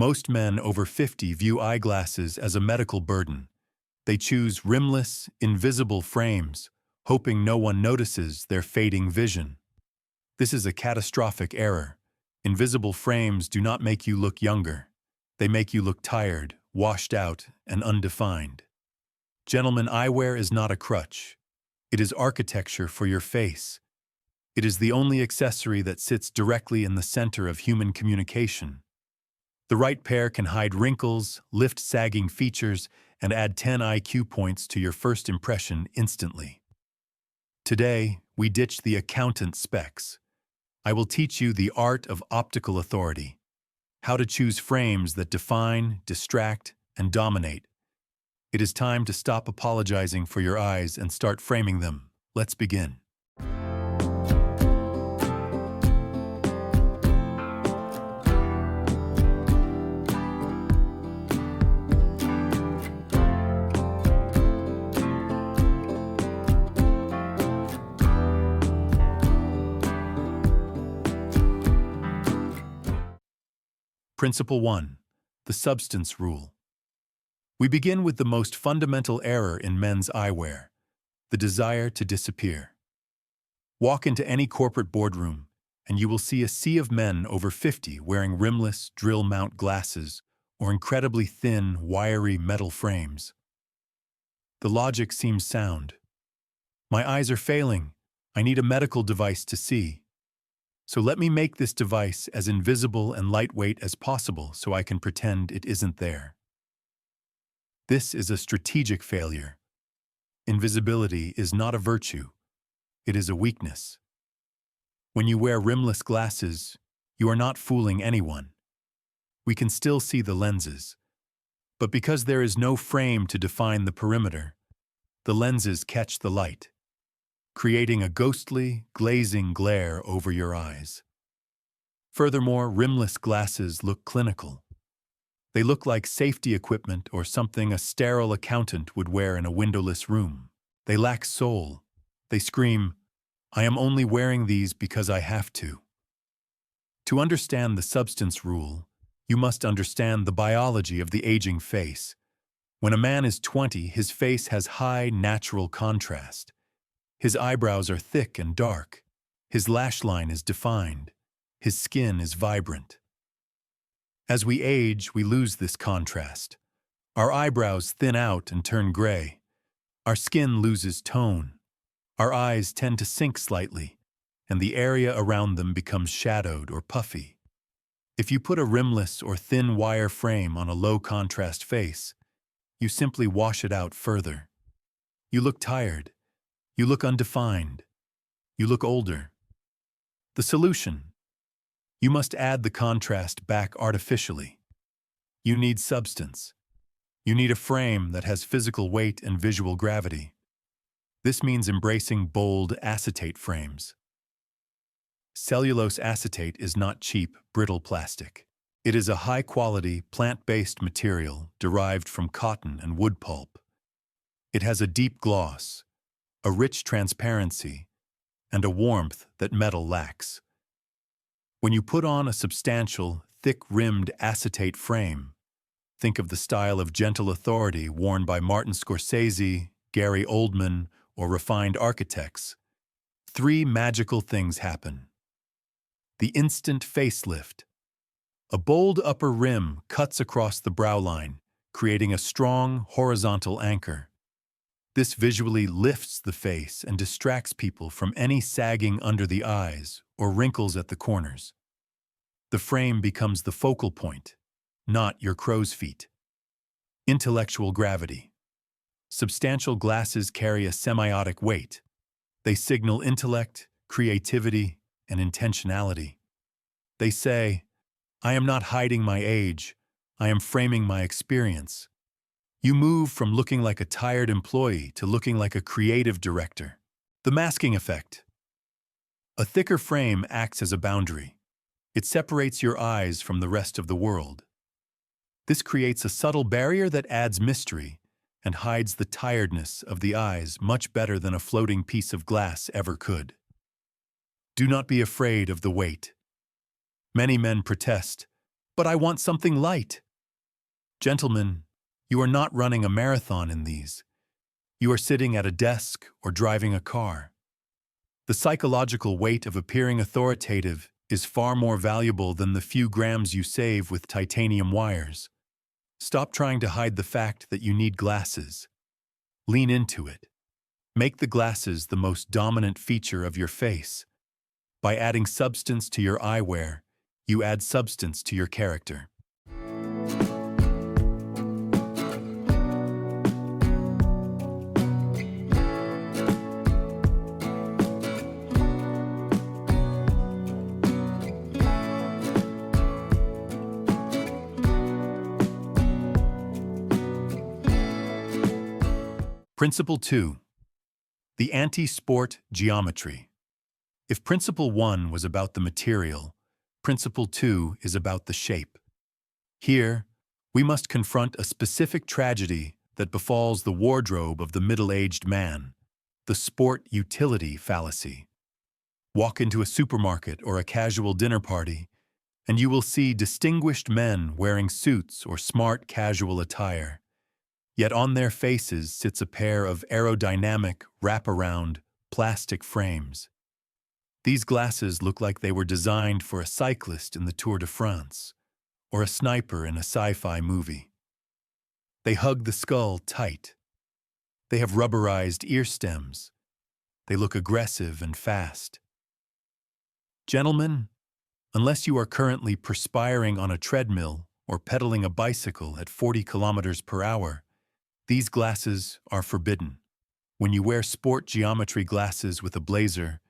Most men over 50 view eyeglasses as a medical burden. They choose rimless, invisible frames, hoping no one notices their fading vision. This is a catastrophic error. Invisible frames do not make you look younger. They make you look tired, washed out, and undefined. Gentlemen, eyewear is not a crutch. It is architecture for your face. It is the only accessory that sits directly in the center of human communication. The right pair can hide wrinkles, lift sagging features, and add 10 IQ points to your first impression instantly. Today, we ditch the accountant specs. I will teach you the art of optical authority, how to choose frames that define, distract, and dominate. It is time to stop apologizing for your eyes and start framing them. Let's begin. Principle 1. The substance rule. We begin with the most fundamental error in men's eyewear, the desire to disappear. Walk into any corporate boardroom, and you will see a sea of men over 50 wearing rimless, drill-mount glasses or incredibly thin, wiry metal frames. The logic seems sound. My eyes are failing. I need a medical device to see. So let me make this device as invisible and lightweight as possible so I can pretend it isn't there. This is a strategic failure. Invisibility is not a virtue. It is a weakness. When you wear rimless glasses, you are not fooling anyone. We can still see the lenses. But because there is no frame to define the perimeter, the lenses catch the light, creating a ghostly, glazing glare over your eyes. Furthermore, rimless glasses look clinical. They look like safety equipment or something a sterile accountant would wear in a windowless room. They lack soul. They scream, "I am only wearing these because I have to." To understand the substance rule, you must understand the biology of the aging face. When a man is 20, his face has high natural contrast. His eyebrows are thick and dark. His lash line is defined. His skin is vibrant. As we age, we lose this contrast. Our eyebrows thin out and turn gray. Our skin loses tone. Our eyes tend to sink slightly, and the area around them becomes shadowed or puffy. If you put a rimless or thin wire frame on a low-contrast face, you simply wash it out further. You look tired. You look undefined. You look older. The solution: you must add the contrast back artificially. You need substance. You need a frame that has physical weight and visual gravity. This means embracing bold acetate frames. Cellulose acetate is not cheap, brittle plastic. It is a high-quality, plant-based material derived from cotton and wood pulp. It has a deep gloss, a rich transparency, and a warmth that metal lacks. When you put on a substantial, thick-rimmed acetate frame, think of the style of gentle authority worn by Martin Scorsese, Gary Oldman, or refined architects. 3 magical things happen. The instant facelift. A bold upper rim cuts across the brow line, creating a strong, horizontal anchor. This visually lifts the face and distracts people from any sagging under the eyes or wrinkles at the corners. The frame becomes the focal point, not your crow's feet. Intellectual gravity. Substantial glasses carry a semiotic weight. They signal intellect, creativity, and intentionality. They say, "I am not hiding my age. I am framing my experience." You move from looking like a tired employee to looking like a creative director. The masking effect. A thicker frame acts as a boundary. It separates your eyes from the rest of the world. This creates a subtle barrier that adds mystery and hides the tiredness of the eyes much better than a floating piece of glass ever could. Do not be afraid of the weight. Many men protest, But I want something light. Gentlemen, you are not running a marathon in these. You are sitting at a desk or driving a car. The psychological weight of appearing authoritative is far more valuable than the few grams you save with titanium wires. Stop trying to hide the fact that you need glasses. Lean into it. Make the glasses the most dominant feature of your face. By adding substance to your eyewear, you add substance to your character. Principle 2. The anti-sport geometry. If Principle 1 was about the material, Principle 2 is about the shape. Here, we must confront a specific tragedy that befalls the wardrobe of the middle-aged man, the sport utility fallacy. Walk into a supermarket or a casual dinner party, and you will see distinguished men wearing suits or smart casual attire. Yet on their faces sits a pair of aerodynamic, wraparound, plastic frames. These glasses look like they were designed for a cyclist in the Tour de France, or a sniper in a sci-fi movie. They hug the skull tight. They have rubberized ear stems. They look aggressive and fast. Gentlemen, unless you are currently perspiring on a treadmill or pedaling a bicycle at 40 kilometers per hour, these glasses are forbidden. When you wear sport geometry glasses with a blazer,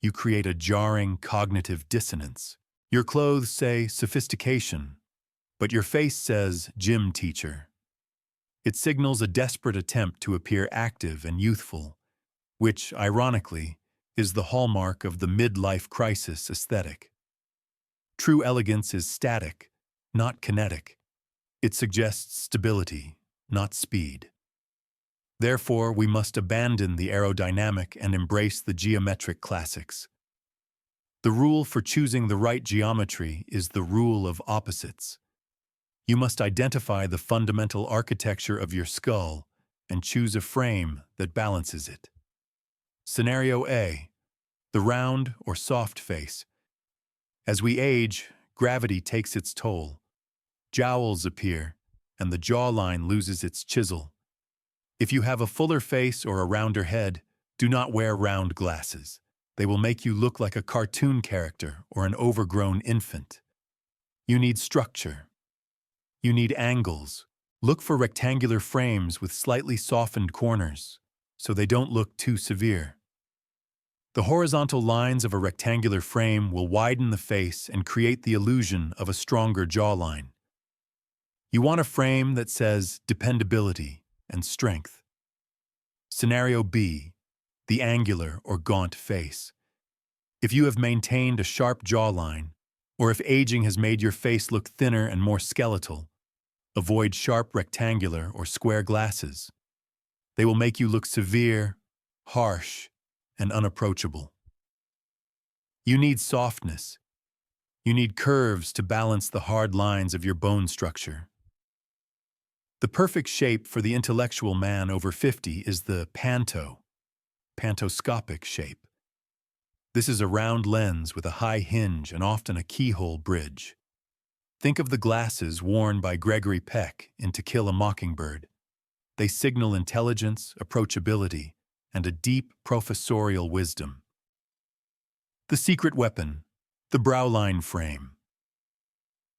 you create a jarring cognitive dissonance. Your clothes say sophistication, but your face says gym teacher. It signals a desperate attempt to appear active and youthful, which, ironically, is the hallmark of the midlife crisis aesthetic. True elegance is static, not kinetic. It suggests stability, not speed. Therefore, we must abandon the aerodynamic and embrace the geometric classics. The rule for choosing the right geometry is the rule of opposites. You must identify the fundamental architecture of your skull and choose a frame that balances it. Scenario A, the round or soft face. As we age, gravity takes its toll. Jowls appear, and the jawline loses its chisel. If you have a fuller face or a rounder head, do not wear round glasses. They will make you look like a cartoon character or an overgrown infant. You need structure. You need angles. Look for rectangular frames with slightly softened corners, so they don't look too severe. The horizontal lines of a rectangular frame will widen the face and create the illusion of a stronger jawline. You want a frame that says dependability and strength. Scenario B, the angular or gaunt face. If you have maintained a sharp jawline, or if aging has made your face look thinner and more skeletal, avoid sharp rectangular or square glasses. They will make you look severe, harsh, and unapproachable. You need softness. You need curves to balance the hard lines of your bone structure. The perfect shape for the intellectual man over 50 is the Panto, pantoscopic shape. This is a round lens with a high hinge and often a keyhole bridge. Think of the glasses worn by Gregory Peck in To Kill a Mockingbird. They signal intelligence, approachability, and a deep professorial wisdom. The secret weapon, the Browline frame.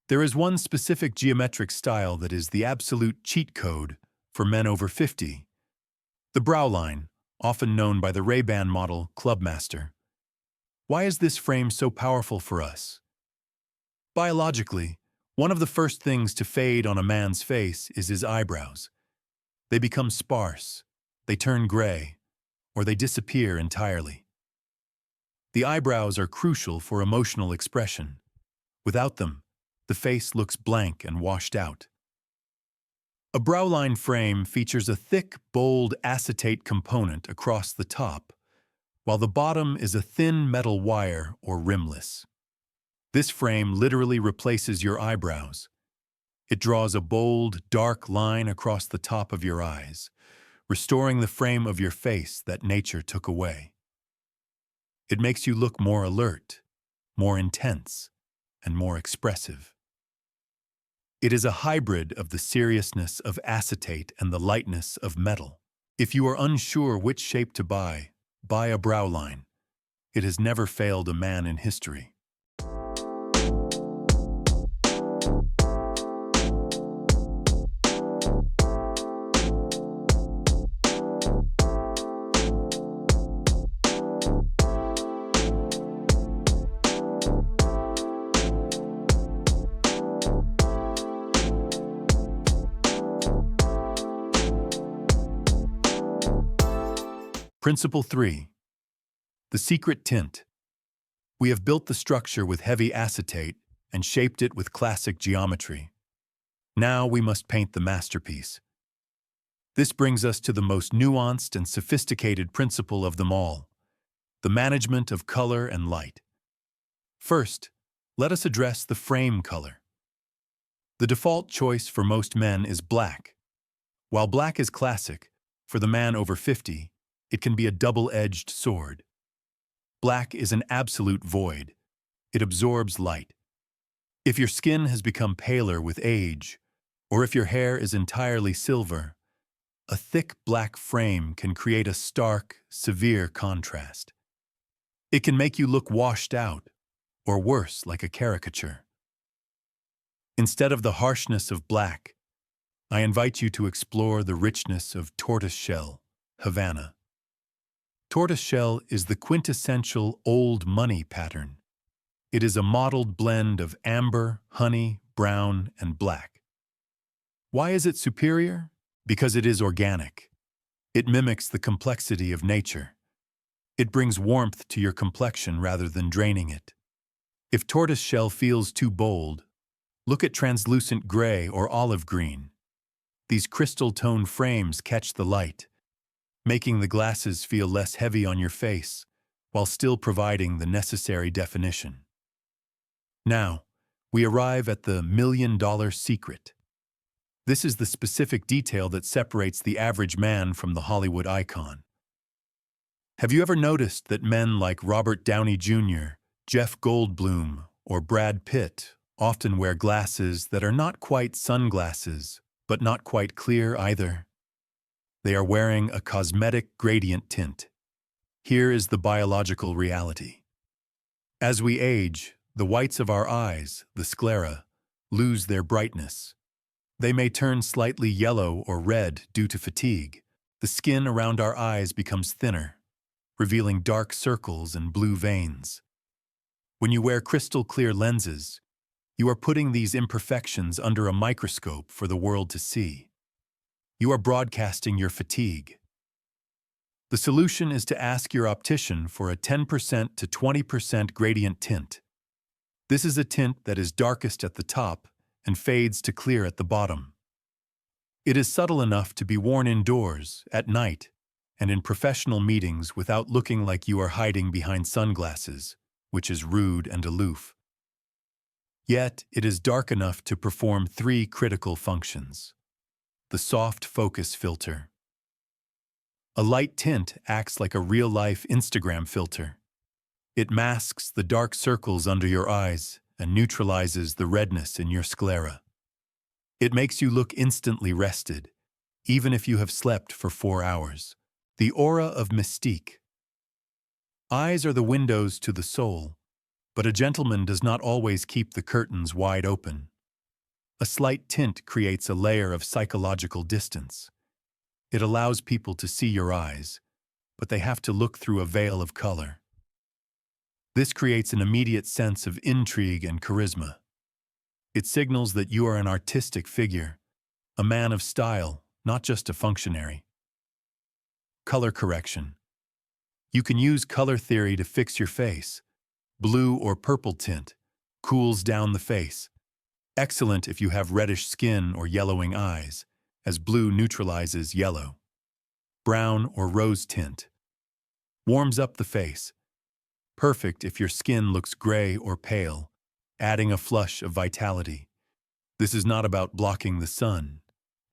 There is one specific geometric style that is the absolute cheat code for men over 50. The Browline, often known by the Ray-Ban model Clubmaster. Why is this frame so powerful for us? Biologically, one of the first things to fade on a man's face is his eyebrows. They become sparse, they turn gray, or they disappear entirely. The eyebrows are crucial for emotional expression. Without them, the face looks blank and washed out. A Browline frame features a thick, bold acetate component across the top, while the bottom is a thin metal wire or rimless. This frame literally replaces your eyebrows. It draws a bold, dark line across the top of your eyes, restoring the frame of your face that nature took away. It makes you look more alert, more intense, and more expressive. It is a hybrid of the seriousness of acetate and the lightness of metal. If you are unsure which shape to buy a Browline. It has never failed a man in history. Principle 3. The Secret Tint. We have built the structure with heavy acetate and shaped it with classic geometry. Now we must paint the masterpiece. This brings us to the most nuanced and sophisticated principle of them all, the management of color and light. First, let us address the frame color. The default choice for most men is black. While black is classic, for the man over 50, it can be a double-edged sword. Black is an absolute void. It absorbs light. If your skin has become paler with age, or if your hair is entirely silver, a thick black frame can create a stark, severe contrast. It can make you look washed out, or worse, like a caricature. Instead of the harshness of black, I invite you to explore the richness of tortoiseshell, Havana. Tortoiseshell is the quintessential old money pattern. It is a mottled blend of amber, honey, brown, and black. Why is it superior? Because it is organic. It mimics the complexity of nature. It brings warmth to your complexion rather than draining it. If tortoiseshell feels too bold, look at translucent gray or olive green. These crystal-tone frames catch the light, making the glasses feel less heavy on your face, while still providing the necessary definition. Now, we arrive at the million-dollar secret. This is the specific detail that separates the average man from the Hollywood icon. Have you ever noticed that men like Robert Downey Jr., Jeff Goldblum, or Brad Pitt often wear glasses that are not quite sunglasses, but not quite clear either? They are wearing a cosmetic gradient tint. Here is the biological reality. As we age, the whites of our eyes, the sclera, lose their brightness. They may turn slightly yellow or red due to fatigue. The skin around our eyes becomes thinner, revealing dark circles and blue veins. When you wear crystal-clear lenses, you are putting these imperfections under a microscope for the world to see. You are broadcasting your fatigue. The solution is to ask your optician for a 10% to 20% gradient tint. This is a tint that is darkest at the top and fades to clear at the bottom. It is subtle enough to be worn indoors, at night, and in professional meetings without looking like you are hiding behind sunglasses, which is rude and aloof. Yet, it is dark enough to perform 3 critical functions. The soft focus filter. A light tint acts like a real-life Instagram filter. It masks the dark circles under your eyes and neutralizes the redness in your sclera. It makes you look instantly rested, even if you have slept for 4 hours. The aura of mystique. Eyes are the windows to the soul, but a gentleman does not always keep the curtains wide open. A slight tint creates a layer of psychological distance. It allows people to see your eyes, but they have to look through a veil of color. This creates an immediate sense of intrigue and charisma. It signals that you are an artistic figure, a man of style, not just a functionary. Color correction. You can use color theory to fix your face. Blue or purple tint cools down the face. Excellent if you have reddish skin or yellowing eyes, as blue neutralizes yellow. Brown or rose tint warms up the face. Perfect if your skin looks gray or pale, adding a flush of vitality. This is not about blocking the sun.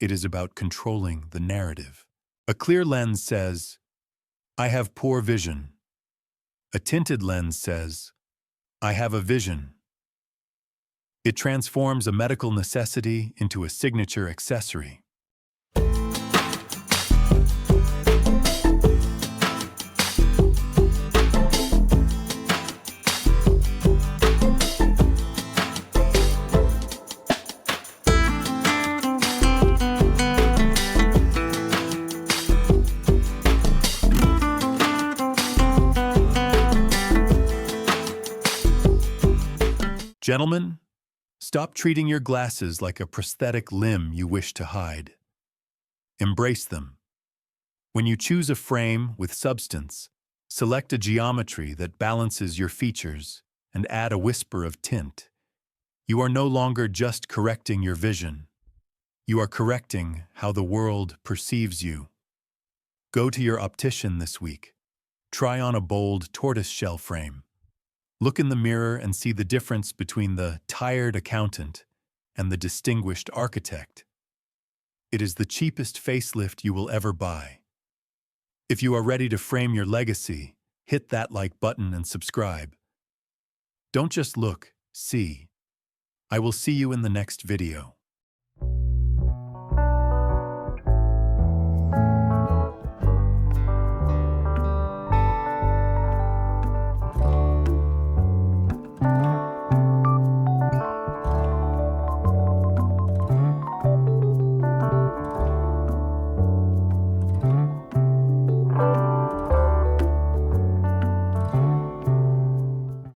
It is about controlling the narrative. A clear lens says, I have poor vision. A tinted lens says, I have a vision. It transforms a medical necessity into a signature accessory. Gentlemen, stop treating your glasses like a prosthetic limb you wish to hide. Embrace them. When you choose a frame with substance, select a geometry that balances your features and add a whisper of tint. You are no longer just correcting your vision. You are correcting how the world perceives you. Go to your optician this week. Try on a bold tortoiseshell frame. Look in the mirror and see the difference between the tired accountant and the distinguished architect. It is the cheapest facelift you will ever buy. If you are ready to frame your legacy, hit that like button and subscribe. Don't just look, see. I will see you in the next video.